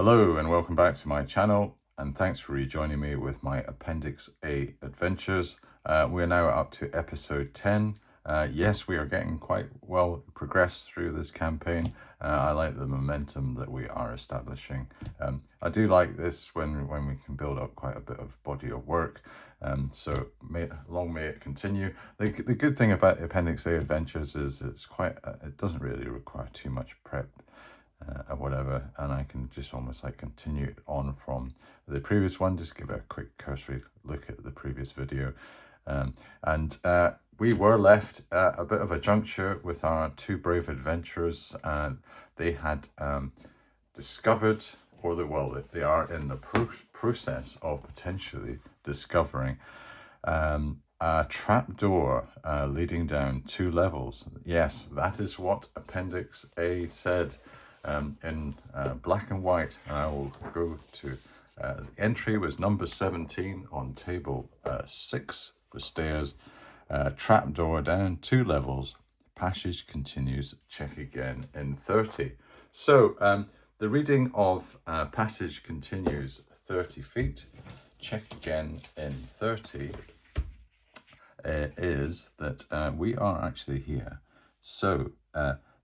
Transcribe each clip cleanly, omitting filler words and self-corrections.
Hello and welcome back to my channel, and thanks for rejoining me with my Appendix A adventures. We're now up to episode 10. Yes, we are getting quite well progressed through this campaign. I like the momentum that we are establishing. I do like this when we can build up quite a bit of body of work. So long may it continue. The good thing about the Appendix A adventures is it doesn't really require too much prep. Or whatever, and I can just almost like continue it on from the previous one. Just give it a quick cursory look at the previous video, and we were left at a bit of a juncture with our two brave adventurers. They had discovered, they are in the process of potentially discovering a trapdoor leading down 2 levels. Yes, that is what Appendix A said. In black and white, and I will go to the entry was number 17 on table 6 for stairs. Trapdoor down 2 levels, passage continues, check again in 30. So the reading of passage continues 30 feet, check again in 30 is that we are actually here. So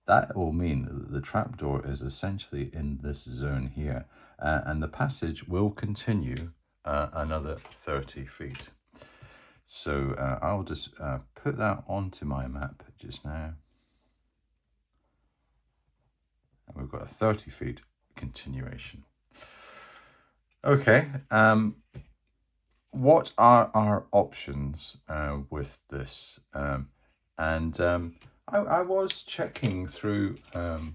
that will mean that the trapdoor is essentially in this zone here, and the passage will continue another 30 feet. So I'll just put that onto my map just now. And we've got a 30 feet continuation. Okay, what are our options with this? I was checking through the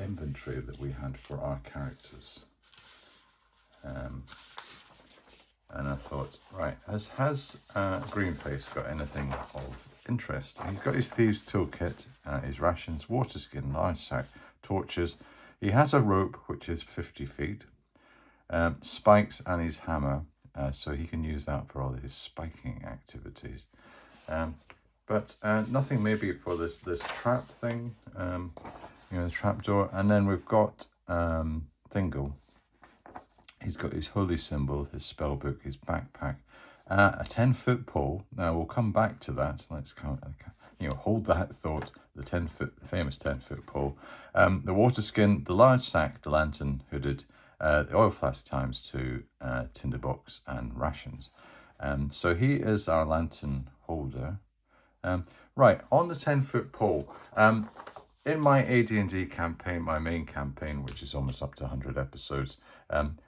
inventory that we had for our characters, and I thought, right, has Greenface got anything of interest? He's got his thieves toolkit, his rations, water skin, large sack, torches. He has a rope which is 50 feet, spikes, and his hammer, so he can use that for all his spiking activities. But nothing maybe for this trap thing, the trapdoor. And then we've got Thingle. He's got his holy symbol, his spell book, his backpack, a 10-foot pole. Now we'll come back to that. Let's hold that thought. The famous 10-foot pole, the water skin, the large sack, the lantern hooded, the oil flask times 2, tinderbox, and rations. So he is our lantern holder. Right, on the 10-foot pole, in my AD&D campaign, my main campaign, which is almost up to 100 episodes,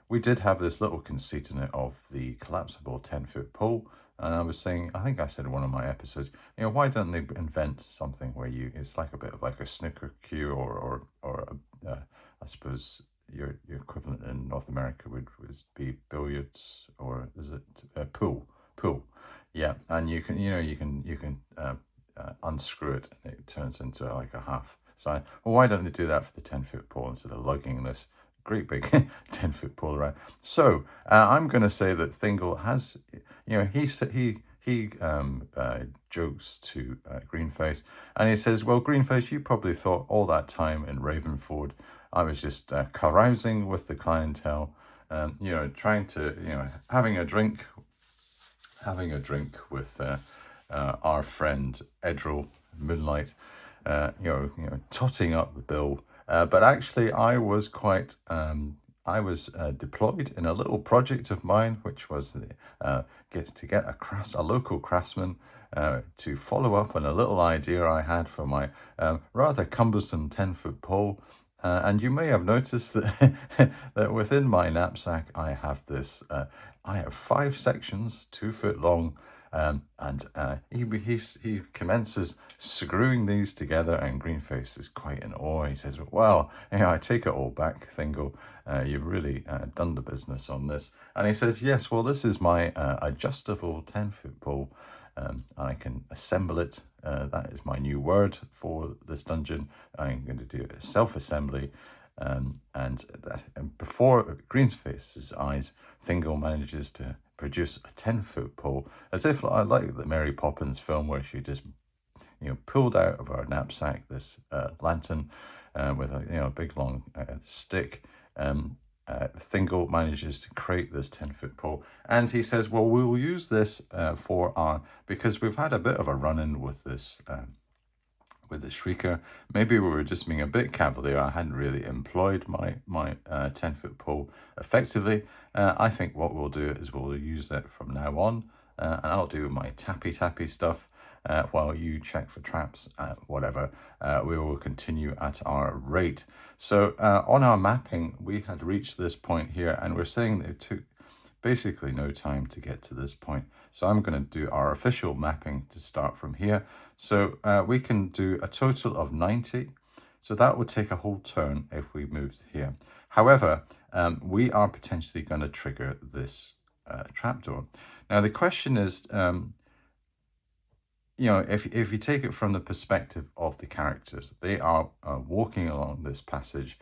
we did have this little conceit in it of the collapsible 10-foot pole. And I was saying, I think I said in one of my episodes, why don't they invent something where it's like a bit of like a snooker cue, or I suppose your equivalent in North America would be billiards, or is it pool? Yeah, and you can unscrew it and it turns into like a half sign. Well, why don't they do that for the 10-foot pole instead of lugging this great big 10-foot pole around? So I'm going to say that Thingle has, he jokes to Greenface, and he says, well, Greenface, you probably thought all that time in Ravenford I was just carousing with the clientele, trying to, having a drink with our friend Edril Moonlight, totting up the bill. But actually, I was deployed in a little project of mine, which was to get a local craftsman to follow up on a little idea I had for my rather cumbersome 10-foot pole. And you may have noticed that that within my knapsack I have this. I have 5 sections, 2 foot long, and he commences screwing these together, and Greenface is quite in awe. He says, well, I take it all back, Thingle. You've really done the business on this. And he says, yes, well, this is my adjustable 10-foot pole. I can assemble it. That is my new word for this dungeon. I'm going to do a self-assembly. And before Greenface's eyes, Thingle manages to produce a 10-foot pole, as if like the Mary Poppins film, where she just pulled out of her knapsack this lantern, with a big long stick. Thingol manages to create this 10-foot pole, and he says, well, we'll use this because we've had a bit of a run-in with this shrieker. Maybe we were just being a bit cavalier. I hadn't really employed my 10-foot pole effectively. I think what we'll do is we'll use that from now on, and I'll do my tappy stuff while you check for traps, whatever. We will continue at our rate. So on our mapping, we had reached this point here, and we're saying that it took basically no time to get to this point. So I'm going to do our official mapping to start from here. So we can do a total of 90. So that would take a whole turn if we moved here. However, we are potentially going to trigger this trapdoor. Now the question is, if you take it from the perspective of the characters, they are walking along this passage.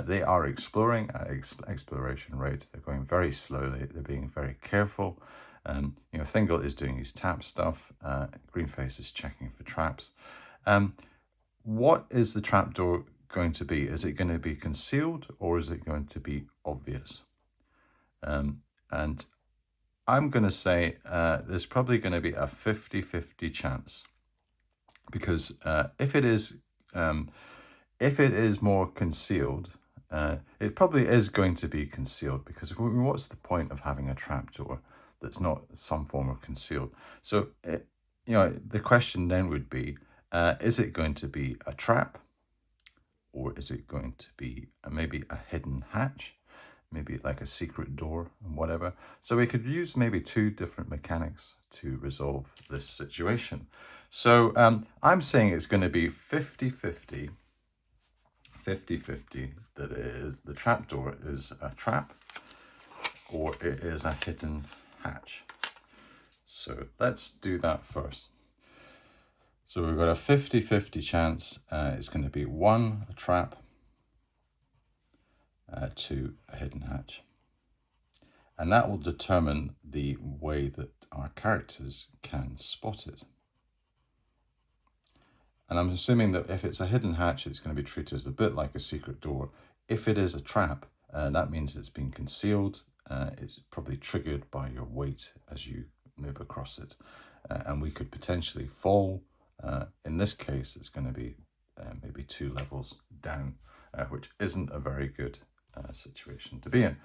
They are exploring at exploration rate. They're going very slowly. They're being very careful. Thingol is doing his tap stuff. Greenface is checking for traps. What is the trapdoor going to be? Is it going to be concealed, or is it going to be obvious? And I'm going to say there's probably going to be a 50-50 chance, because if it is more concealed, it probably is going to be concealed, because what's the point of having a trapdoor that's not some form of concealed? So the question then would be, is it going to be a trap, or is it going to be maybe a hidden hatch? Maybe like a secret door and whatever. So we could use maybe two different mechanics to resolve this situation. So I'm saying it's going to be 50-50 that it is, the trapdoor is a trap, or it is a hidden hatch. So let's do that first. So we've got a 50-50 chance. It's going to be 1, a trap, 2, a hidden hatch. And that will determine the way that our characters can spot it. And I'm assuming that if it's a hidden hatch, it's going to be treated a bit like a secret door. If it is a trap, that means it's been concealed. It's probably triggered by your weight as you move across it. And we could potentially fall. In this case, it's going to be maybe 2 levels down, which isn't a very good situation to be in.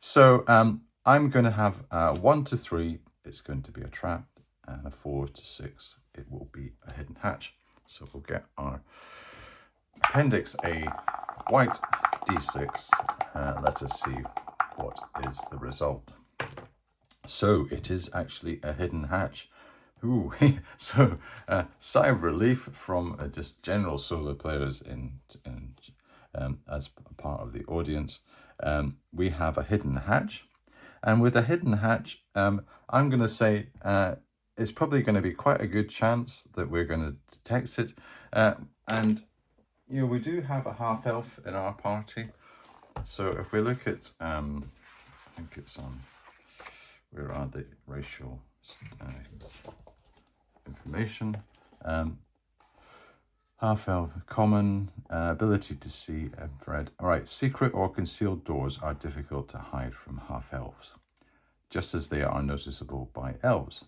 So I'm going to have 1 to 3, it's going to be a trap, and a 4 to 6, it will be a hidden hatch. So we'll get our Appendix A white D6. Let us see what is the result. So it is actually a hidden hatch. Ooh, so sigh of relief from just general solo players as part of the audience. We have a hidden hatch, and with a hidden hatch, I'm going to say it's probably going to be quite a good chance that we're going to detect it. And we do have a half elf in our party. So if we look at, I think it's on, where are the racial information? Half elf, common, ability to see infrared. All right, secret or concealed doors are difficult to hide from half elves, just as they are noticeable by elves.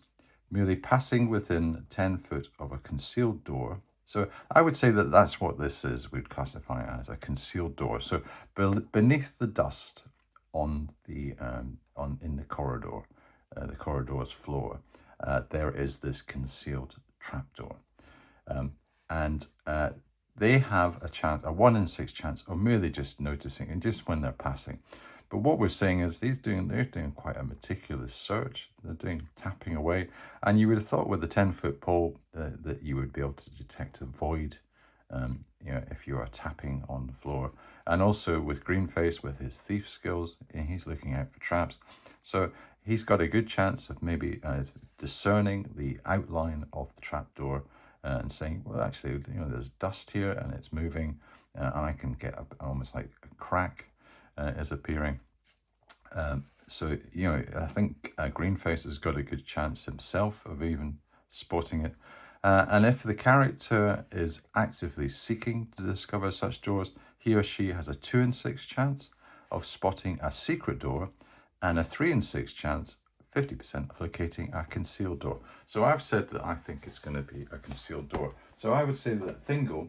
Merely passing within 10 foot of a concealed door. So I would say that that's what this is. We'd classify it as a concealed door. So beneath the dust on the in the corridor's floor, there is this concealed trapdoor. And they have a chance, a 1 in 6 chance of merely just noticing, and just when they're passing. But what we're saying is they're doing quite a meticulous search. They're doing tapping away, and you would have thought with the 10-foot pole that you would be able to detect a void, if you are tapping on the floor. And also with Greenface, with his thief skills, he's looking out for traps. So he's got a good chance of maybe discerning the outline of the trapdoor and saying, well, actually, there's dust here and it's moving, and I can get almost like a crack is appearing. So I think Greenface has got a good chance himself of even spotting it. And if the character is actively seeking to discover such doors, he or she has a 2 in 6 chance of spotting a secret door and a 3 in 6 chance, 50%, of locating a concealed door. So I've said that I think it's going to be a concealed door. So I would say that Thingol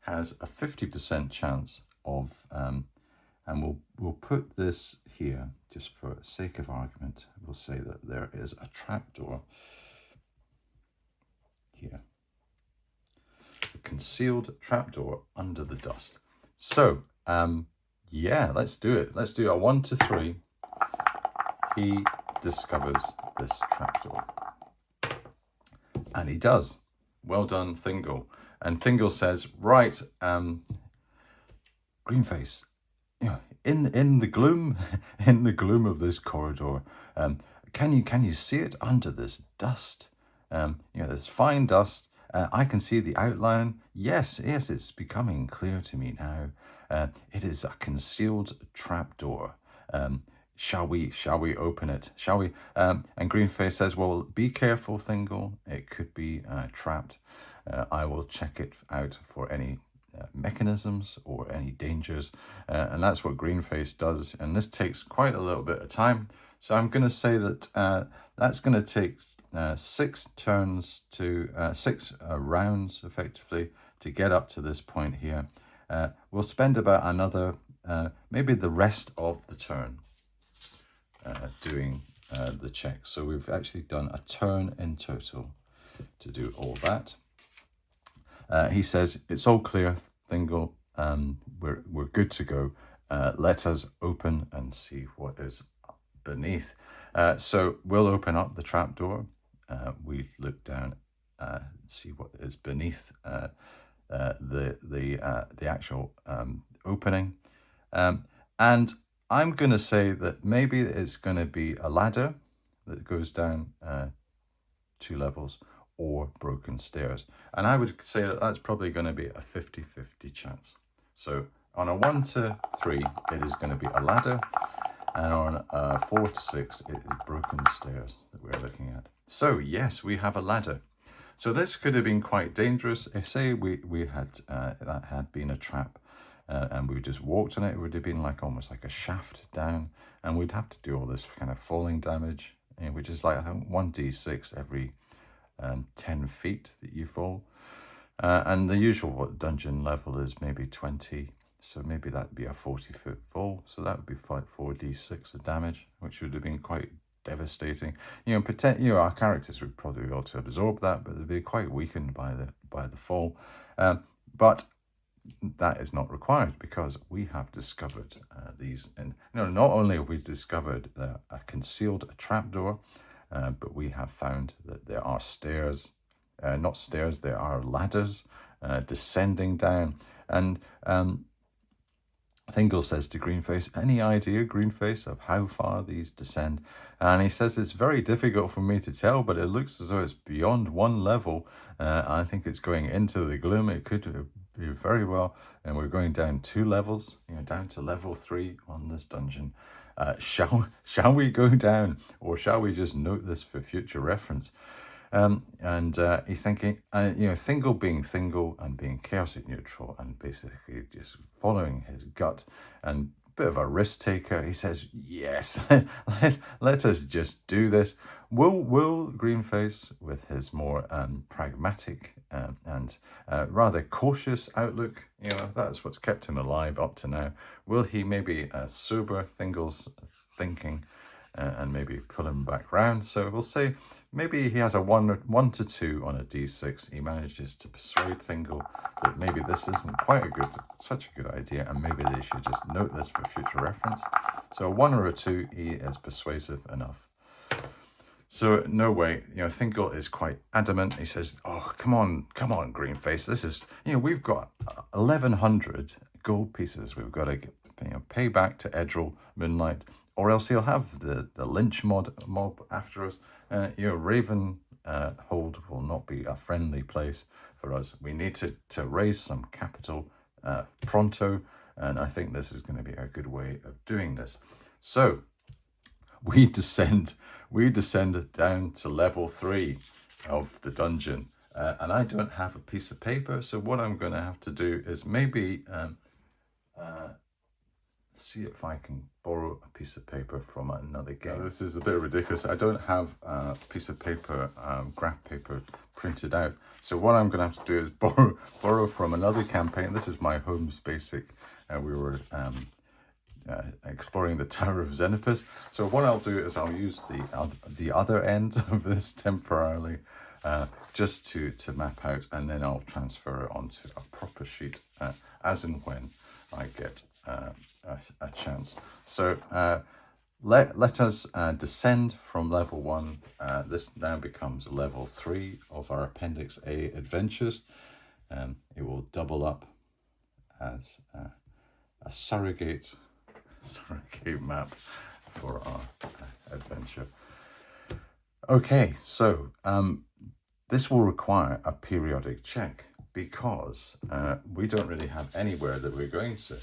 has a 50% chance of, and we'll put this here just for sake of argument. We'll say that there is a trapdoor here, a concealed trapdoor under the dust. So yeah, let's do it. Let's do a 1 to 3. He discovers this trapdoor, and he does. Well done, Thingol. And Thingol says, right, Greenface, you know, in the gloom, in the gloom of this corridor, can you see it under this dust? You know, this fine dust. I can see the outline. Yes, it's becoming clear to me now. It is a concealed trapdoor. Shall we open it? Shall we? And Greenface says, well, be careful, Thingol. It could be trapped. I will check it out for any mechanisms or any dangers. And that's what Greenface does. And this takes quite a little bit of time. So I'm going to say that that's going to take 6 turns to 6 rounds, effectively, to get up to this point here. We'll spend about another, maybe the rest of the turn doing the check. So we've actually done a turn in total to do all that. He says, it's all clear, Thingol. We're good to go. Let us open and see what is beneath. So we'll open up the trapdoor. We look down, see what is beneath the actual opening. And I'm going to say that maybe it's going to be a ladder that goes down 2 levels, or broken stairs. And I would say that that's probably going to be a 50-50 chance. So on a 1 to 3, it is going to be a ladder. And on a 4 to 6, it is broken stairs that we're looking at. So yes, we have a ladder. So this could have been quite dangerous. If, say, we had that had been a trap, and we just walked on it, it would have been like almost like a shaft down, and we'd have to do all this kind of falling damage, which is like, I think, 1d6 every 10 feet that you fall. And the usual dungeon level is maybe 20, so maybe that'd be a 40-foot fall, so that would be like 4d6 of damage, which would have been quite devastating. Our characters would probably be able to absorb that, but they'd be quite weakened by the fall. But that is not required, because we have discovered these. And not only have we discovered a concealed trapdoor, but we have found that there are stairs, not stairs, there are ladders descending down. And Thingol says to Greenface, any idea, Greenface, of how far these descend? And he says, it's very difficult for me to tell, but it looks as though it's beyond 1 level. I think it's going into the gloom. It could be very well. And we're going down 2 levels, down to level 3 on this dungeon. Shall we go down, or shall we just note this for future reference? And he's thinking, Thingol being Thingol and being chaotic neutral and basically just following his gut and a bit of a risk taker, he says, yes, let us just do this. Will Greenface, with his more pragmatic and rather cautious outlook, that's what's kept him alive up to now, will he maybe sober Thingol's thinking and maybe pull him back round? So we'll say maybe he has a 1 to 2 on a d6. He manages to persuade Thingol that maybe this isn't such a good idea, and maybe they should just note this for future reference. So a 1 or a 2, he is persuasive enough. So no way, Thingol is quite adamant. He says, oh, come on, Greenface. This is, we've got 1,100 gold pieces. We've got to pay back to Edril Moonlight, or else he'll have the lynch mob after us. Raven Hold will not be a friendly place for us. We need to raise some capital pronto, and I think this is going to be a good way of doing this. So we descend down to level 3 of the dungeon. and I don't have a piece of paper, so what I'm going to have to do is maybe see if I can borrow a piece of paper from another game. Now, this is a bit ridiculous. I don't have a piece of paper, graph paper printed out. So what I'm going to have to do is borrow from another campaign. This is my Holmes Basic. We were exploring the Tower of Xenopus. So what I'll do is I'll use the other end of this temporarily, just to map out, and then I'll transfer it onto a proper sheet as and when I get a chance. So let us descend from level 1. This now becomes level 3 of our Appendix A adventures. It will double up as a surrogate map for our adventure. Okay, so this will require a periodic check because we don't really have anywhere that we're going to.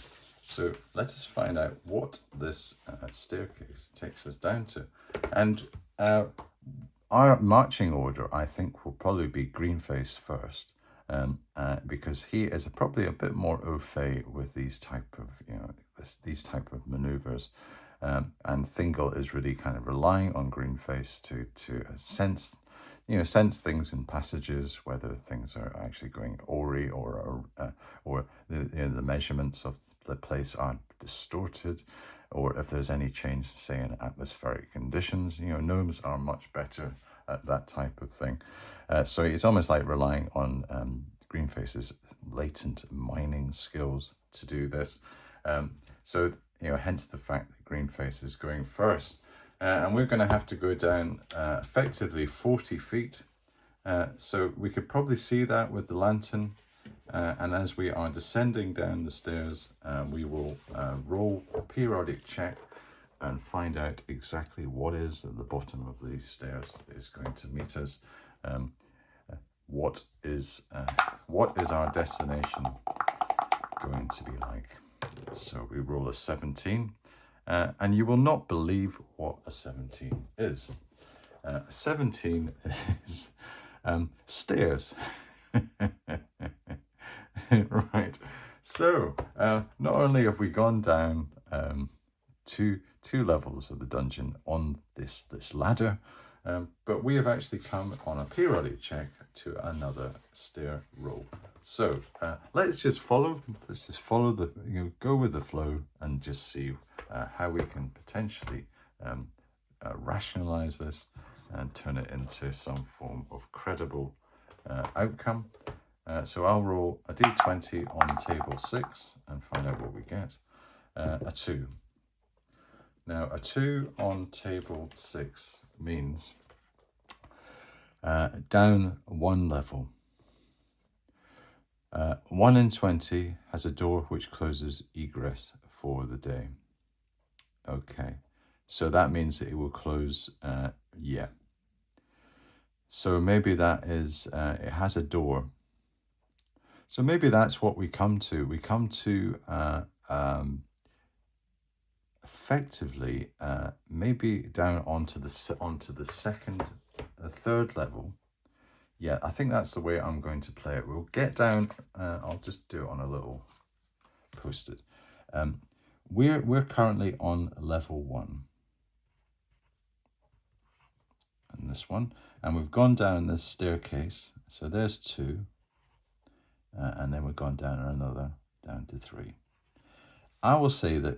So let us find out what this staircase takes us down to. And our marching order, I think, will probably be Greenface first, because he is probably a bit more au fait with these type of, these type of maneuvers. And Thingol is really kind of relying on Greenface to sense things in passages, whether things are actually going awry or the measurements of the place are distorted, or if there's any change, say, in atmospheric conditions. Gnomes are much better at that type of thing. So it's almost like relying on Greenface's latent mining skills to do this. So hence the fact that Greenface is going first. And we're going to have to go down effectively 40 feet. So we could probably see that with the lantern. And as we are descending down the stairs, we will roll a periodic check and find out exactly what is at the bottom of these stairs that is going to meet us. What is our destination going to be like? So we roll a 17. And you will not believe what a 17 is. 17 is stairs. Right. So not only have we gone down two levels of the dungeon on this ladder, but we have actually come on a periodic check to another stair roll. So let's just follow the, go with the flow and just see how we can potentially rationalize this and turn it into some form of credible outcome. So I'll roll a d20 on table 6 and find out what we get. A 2. Now, a 2 on table 6 means down 1 level. 1 in 20 has a door which closes egress for the day. Okay, so that means that it will close, yeah. So maybe that is, it has a door. So maybe that's what we come to. We come to effectively maybe down onto the second, third level. Yeah, I think that's the way I'm going to play it. We'll get down. I'll just do it on a little post-it. We're currently on level 1. And this one, and we've gone down this staircase. So there's 2. And then we've gone down another, down to 3. I will say that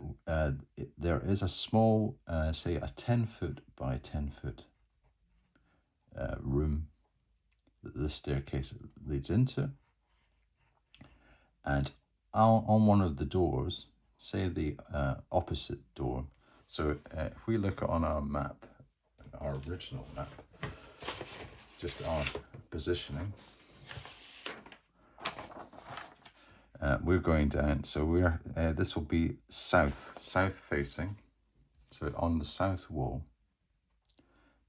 there is a small, say a 10-foot by 10-foot room that the staircase leads into. And on one of the doors, say the opposite door. So if we look on our map, our original map, just our positioning, we're going down, so we're this will be south facing. So on the south wall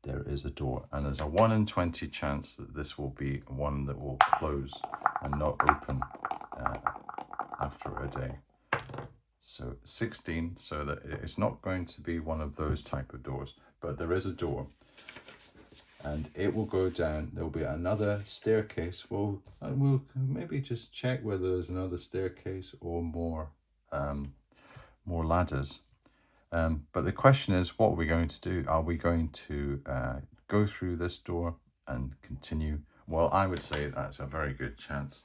there is a door, and there's a 1 in 20 chance that this will be one that will close and not open after a day. So 16, so that it's not going to be one of those type of doors, but there is a door. and it will go down. There'll be another staircase. We'll maybe just check whether there's another staircase or more ladders. But the question is, what are we going to do? Are we going to go through this door and continue? Well, I would say that's a very good chance.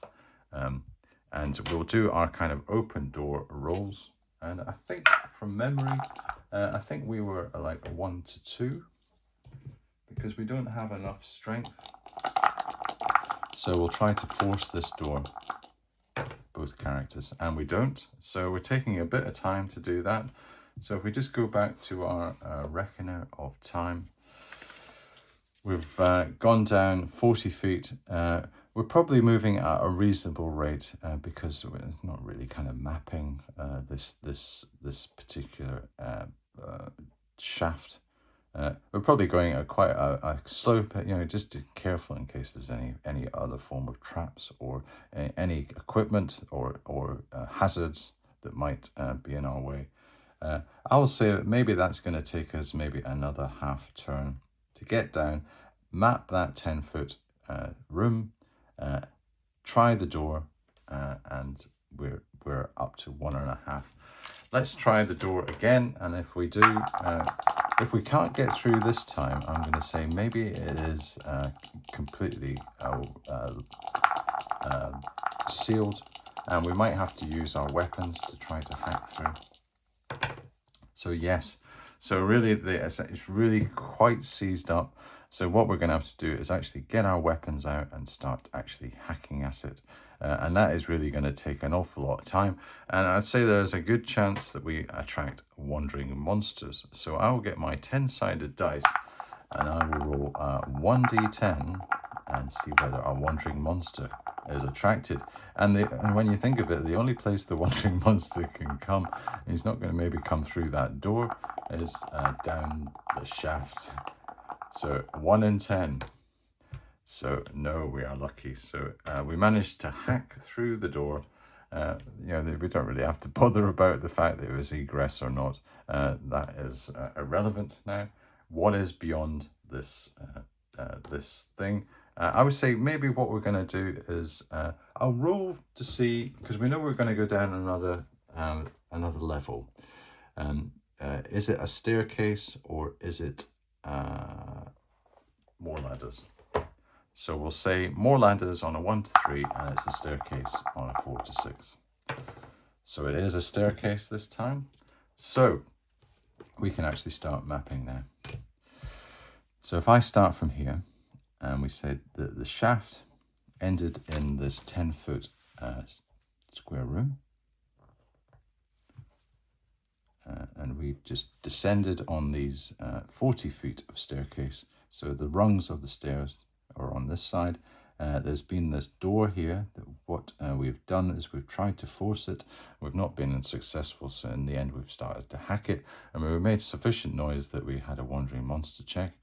And we'll do our kind of open door rolls. And I think from memory, I think we were like 1 to 2 because we don't have enough strength. So we'll try to force this door, both characters, and we don't. So we're taking a bit of time to do that. So if we just go back to our reckoner of time, we've gone down 40 feet. We're probably moving at a reasonable rate because it's not really kind of mapping this particular shaft. We're probably going at quite a slow pace, just to be careful in case there's any other form of traps or any equipment or hazards that might be in our way. I'll say that maybe that's going to take us maybe another half turn to get down, map that 10-foot room, try the door, and we're up to 1.5. Let's try the door again, and if we do, if we can't get through this time, I'm going to say maybe it is completely sealed, and we might have to use our weapons to try to hack through. So yes, so really it's really quite seized up. So what we're going to have to do is actually get our weapons out and start actually hacking at it. And that is really going to take an awful lot of time. And I'd say there's a good chance that we attract wandering monsters. So I'll get my 10-sided dice and I will roll 1d10 and see whether our wandering monster is attracted. And when you think of it, the only place the wandering monster can come, he's not going to maybe come through that door, is down the shaft. So 1 in 10. So no, we are lucky. So we managed to hack through the door. We don't really have to bother about the fact that it was egress or not. That is irrelevant now. What is beyond this this thing? I would say maybe what we're going to do is I'll roll to see, because we know we're going to go down another level. Is it a staircase or is it more ladders? So we'll say more ladders on a 1 to 3, and it's a staircase on a 4 to 6. So it is a staircase this time. So we can actually start mapping now. So if I start from here, and we said that the shaft ended in this 10-foot square room. And we just descended on these 40 feet of staircase. So the rungs of the stairs are on this side. There's been this door here. What we've done is we've tried to force it. We've not been successful, so in the end we've started to hack it. And we've made sufficient noise that we had a wandering monster check.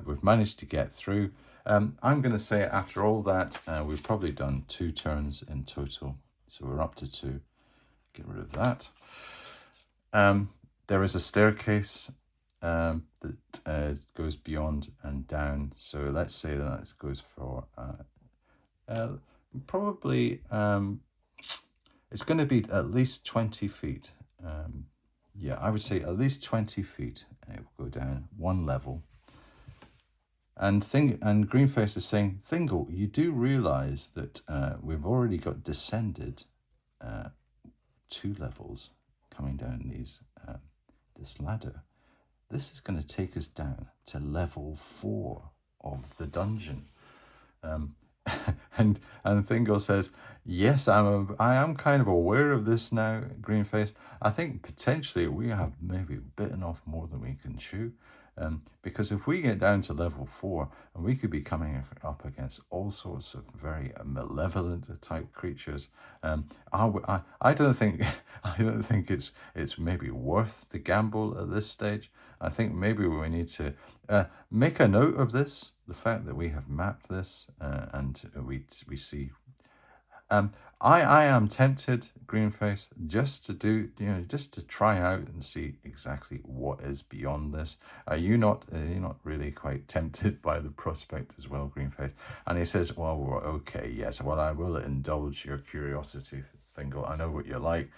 We've managed to get through. I'm going to say after all that, we've probably done 2 turns in total. So we're up to 2. Get rid of that. There is a staircase that goes beyond and down. So let's say that it goes for probably, it's going to be at least 20 feet. Yeah, I would say at least 20 feet. It will go down 1 level. And Greenface is saying, Thingle, you do realise that we've already got descended 2 levels coming down this ladder. This is going to take us down to level 4 of the dungeon. And Thingle says, yes, I am kind of aware of this now, Greenface. I think potentially we have maybe bitten off more than we can chew. Because if we get down to level 4, and we could be coming up against all sorts of very malevolent type creatures, I don't think it's maybe worth the gamble at this stage. I think maybe we need to make a note of this, the fact that we have mapped this, and we see. I am tempted, Greenface, just to do, just to try out and see exactly what is beyond this. Are you not really quite tempted by the prospect as well, Greenface? And he says, well, okay, yes, well, I will indulge your curiosity, Fingal. I know what you're like.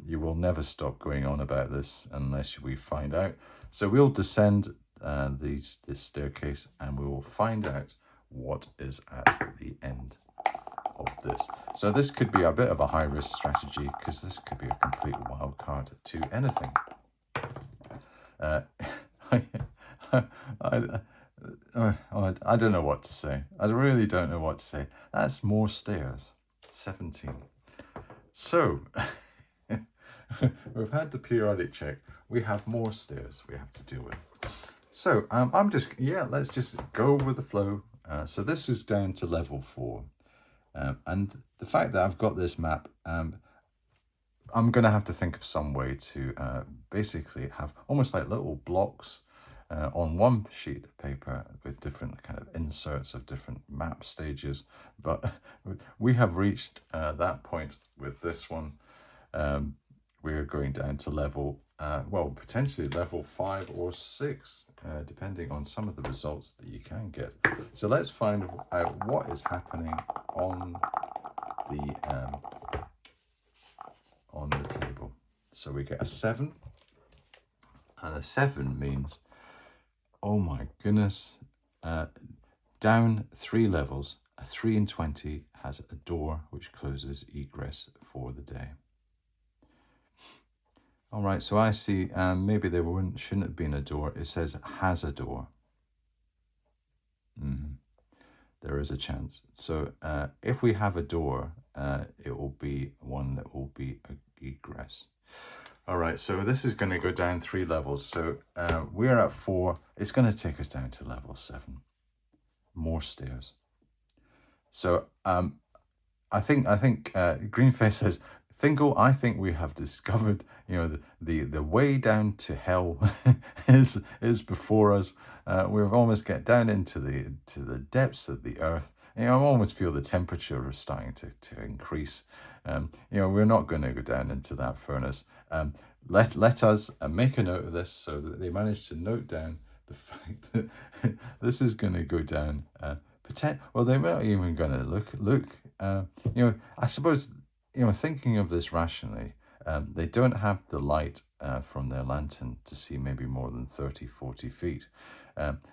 You will never stop going on about this unless we find out. So we'll descend this staircase and we will find out what is at the end of this. So this could be a bit of a high-risk strategy because this could be a complete wild card to anything. I don't know what to say. I really don't know what to say. That's more stairs. 17. So we've had the periodic check. We have more stairs we have to deal with. So let's just go with the flow. So this is down to level 4. And the fact that I've got this map, I'm going to have to think of some way to basically have almost like little blocks on one sheet of paper with different kind of inserts of different map stages. But we have reached that point with this one. We're going down to level, potentially level 5 or 6, depending on some of the results that you can get. So let's find out what is happening on the table. So we get a 7, and a 7 means, oh my goodness, down 3 levels. A 3 and 20 has a door which closes egress for the day. All right, so I see maybe there shouldn't have been a door. It says has a door. There is a chance. So if we have a door, it will be one that will be an egress. All right, so this is going to go down 3 levels. So we're at 4. It's going to take us down to level 7. More stairs. So I think Greenface says, Fingal, I think we have discovered, the way down to hell is before us. We've almost get down into the depths of the earth. I almost feel the temperature is starting to increase. We're not going to go down into that furnace. Let us make a note of this so that they manage to note down the fact that this is going to go down. They're not even going to look. I suppose. Thinking of this rationally, they don't have the light from their lantern to see maybe more than 30, 40 feet.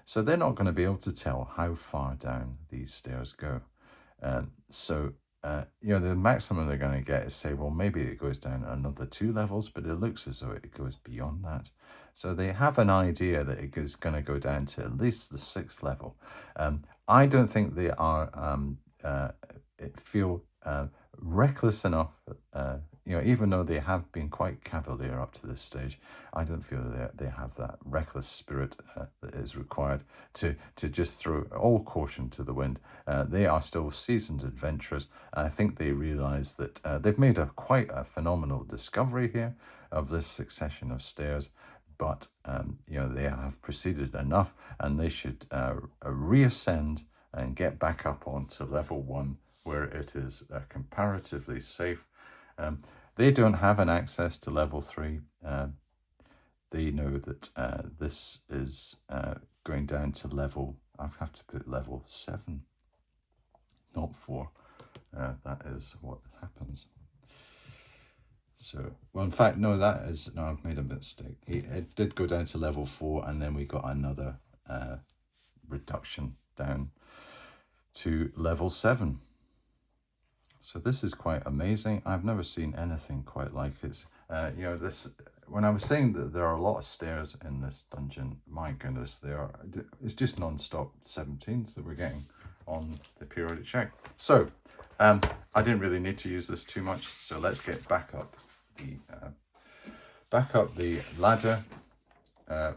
So they're not going to be able to tell how far down these stairs go. The maximum they're going to get is say, well, maybe it goes down another 2 levels, but it looks as though it goes beyond that. So they have an idea that it is going to go down to at least the 6th level. I don't think they are feel reckless enough, even though they have been quite cavalier up to this stage. I don't feel that they have that reckless spirit that is required to just throw all caution to the wind. They are still seasoned adventurers. I think they realize that they've made quite a phenomenal discovery here of this succession of stairs, but they have proceeded enough, and they should reascend and get back up onto level 1, where it is comparatively safe. They don't have an access to level 3. They know that this is going down to level, I have to put level 7, not 4. That is what happens. So, well, in fact, no, I've made a mistake. It did go down to level 4, and then we got another reduction down to level 7. So this is quite amazing. I've never seen anything quite like it. When I was saying that there are a lot of stairs in this dungeon, my goodness, it's just non-stop 17s that we're getting on the periodic check. So I didn't really need to use this too much. So let's get back up the ladder,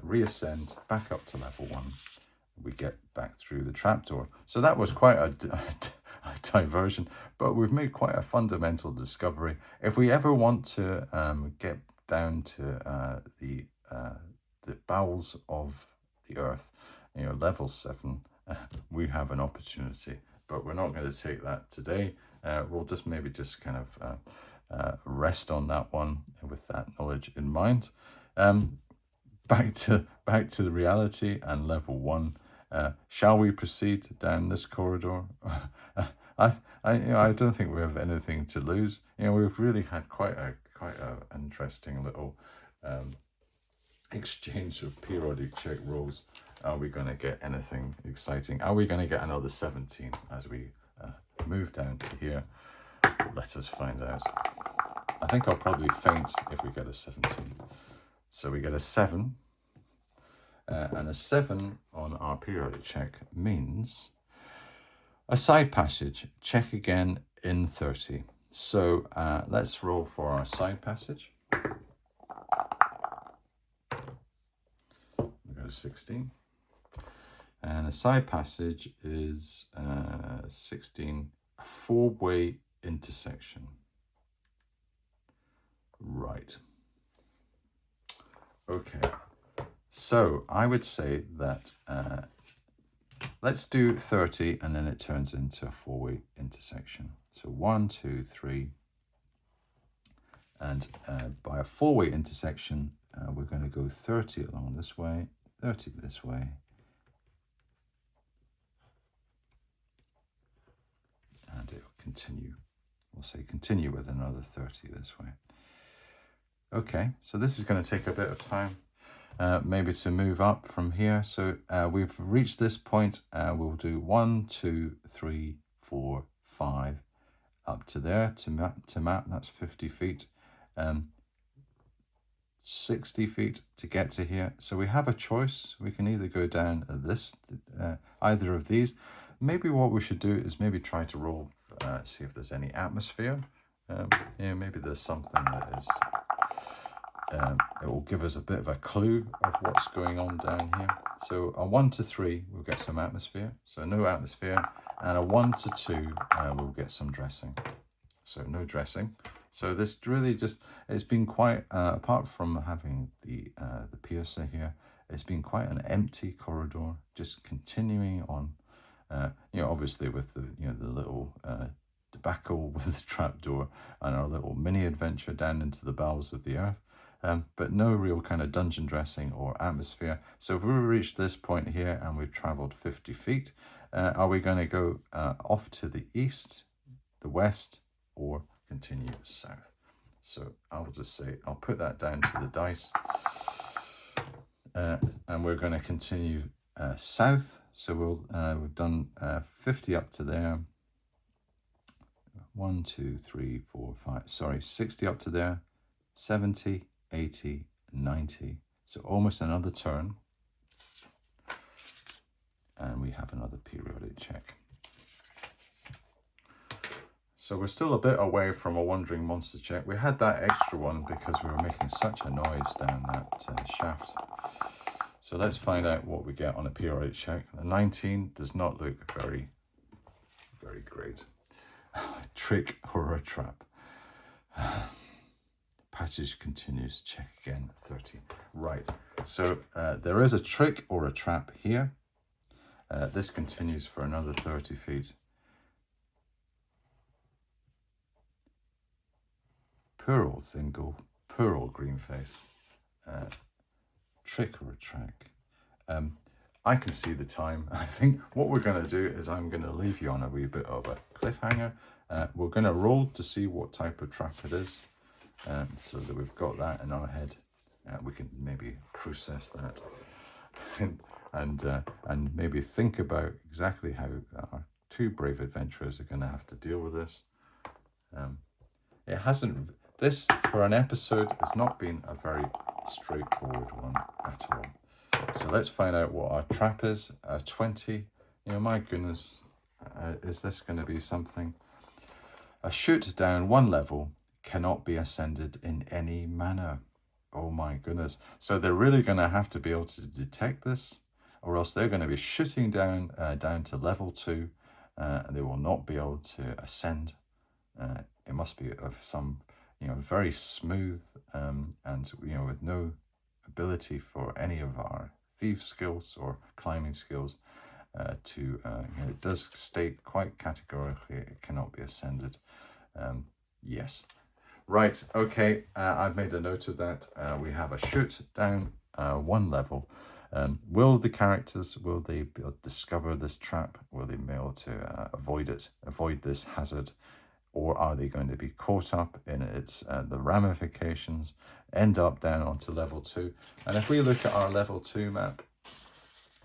reascend back up to level 1. We get back through the trapdoor. So that was quite a diversion, but we've made quite a fundamental discovery. If we ever want to get down to the bowels of the earth, level 7, we have an opportunity, but we're not going to take that today. we'll just maybe just kind of rest on that one with that knowledge in mind. Back to the reality and level 1. Shall we proceed down this corridor? I don't think we have anything to lose. We've really had quite a interesting little exchange of periodic check rolls. Are we going to get anything exciting? Are we going to get another 17 as we move down to here? Let us find out. I think I'll probably faint if we get a 17. So we get a 7. And a 7 on our periodic check means a side passage. Check again in 30. So let's roll for our side passage. We got a 16. And a side passage is 16, a 4-way intersection. Right. Okay. So I would say that let's do 30 and then it turns into a 4-way intersection. So 1, 2, 3. And by a 4-way intersection, we're going to go 30 along this way, 30 this way. And it will continue. We'll say continue with another 30 this way. Okay, so this is going to take a bit of time. Maybe to move up from here. So we've reached this point. We'll do 1, 2, 3, 4, 5 up to there to map. That's 50 feet. 60 feet to get to here. So we have a choice. We can either go down this, either of these. Maybe what we should do is maybe try to roll, see if there's any atmosphere. Maybe there's something that is. It will give us a bit of a clue of what's going on down here. So a 1 to 3, we'll get some atmosphere. So no atmosphere. And a 1 to 2, we'll get some dressing. So no dressing. So this really just, it's been quite, apart from having the piercer here, it's been quite an empty corridor, just continuing on. Obviously with the, the little debacle with the trapdoor and our little mini adventure down into the bowels of the earth. But no real kind of dungeon dressing or atmosphere. So if we reached this point here and we've traveled 50 feet, are we going to go off to the east, the west, or continue south? So I'll just say, I'll put that down to the dice. And we're going to continue south. So we've done 50 up to there. 1, 2, 3, 4, 5, sorry, 60 up to there, 70, 80, 90. So almost another turn. And we have another periodic check. So we're still a bit away from a wandering monster check. We had that extra one because we were making such a noise down that shaft. So let's find out what we get on a periodic check. A 19 does not look very, very great. A trick or a trap. Passage continues, check again, 30. Right, so there is a trick or a trap here. This continues for another 30 feet. Poor old Thingle, poor old Greenface. Trick or a track. I can see the time. I think what we're going to do is I'm going to leave you on a wee bit of a cliffhanger. We're going to roll to see what type of trap it is. So that we've got that in our head, we can maybe process that and maybe think about exactly how our 2 brave adventurers are going to have to deal with this. It hasn't, this for an episode has not been a very straightforward one at all. So let's find out what our trap is. 20, my goodness, is this going to be something? A shoot down 1 level cannot be ascended in any manner. Oh my goodness. So they're really going to have to be able to detect this, or else they're going to be shooting down to level 2 and they will not be able to ascend. It must be of some very smooth and with no ability for any of our thief skills or climbing skills. it does state quite categorically it cannot be ascended. Yes. Right, okay, I've made a note of that. We have a chute down 1 level. Will the characters, will they be able to discover this trap? Will they be able to avoid it, avoid this hazard? Or are they going to be caught up in its the ramifications, end up down onto level 2? And if we look at our level 2 map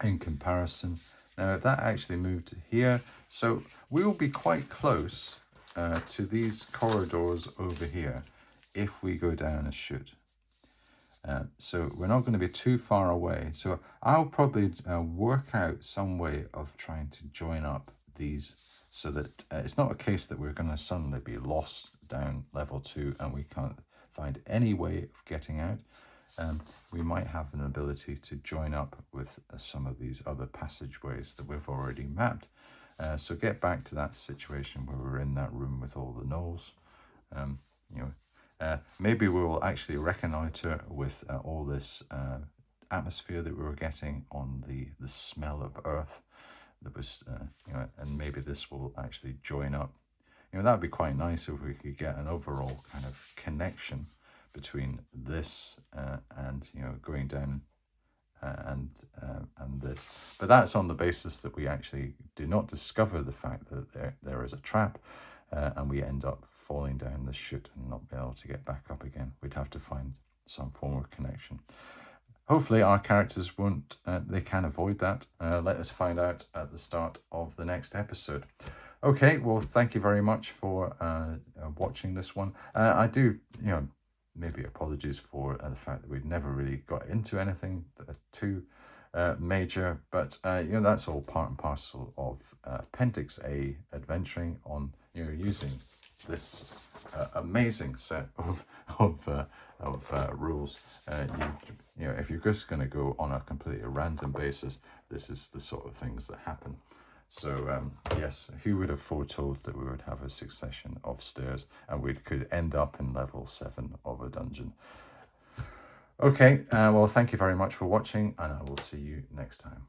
in comparison, now that actually moved here, so we will be quite close to these corridors over here if we go down a chute. So we're not going to be too far away. So I'll probably work out some way of trying to join up these so that it's not a case that we're going to suddenly be lost down level 2 and we can't find any way of getting out. We might have an ability to join up with some of these other passageways that we've already mapped. So get back to that situation where we're in that room with all the gnolls. Maybe we will actually reconnoiter with all this atmosphere that we were getting on the smell of earth. That was, and maybe this will actually join up. That would be quite nice if we could get an overall kind of connection between this and going down and this. But that's on the basis that we actually do not discover the fact that there is a trap, and we end up falling down the chute and not be able to get back up again. We'd have to find some form of connection. Hopefully our characters won't, they can avoid that. Let us find out at the start of the next episode. Okay, well, thank you very much for watching this one. I do, maybe apologies for the fact that we'd never really got into anything too major, but that's all part and parcel of Appendix A adventuring on using this amazing set of rules. If you're just going to go on a completely random basis, this is the sort of things that happen. So yes, who would have foretold that we would have a succession of stairs and we could end up in level 7 of a dungeon? Okay, well, thank you very much for watching, and I will see you next time.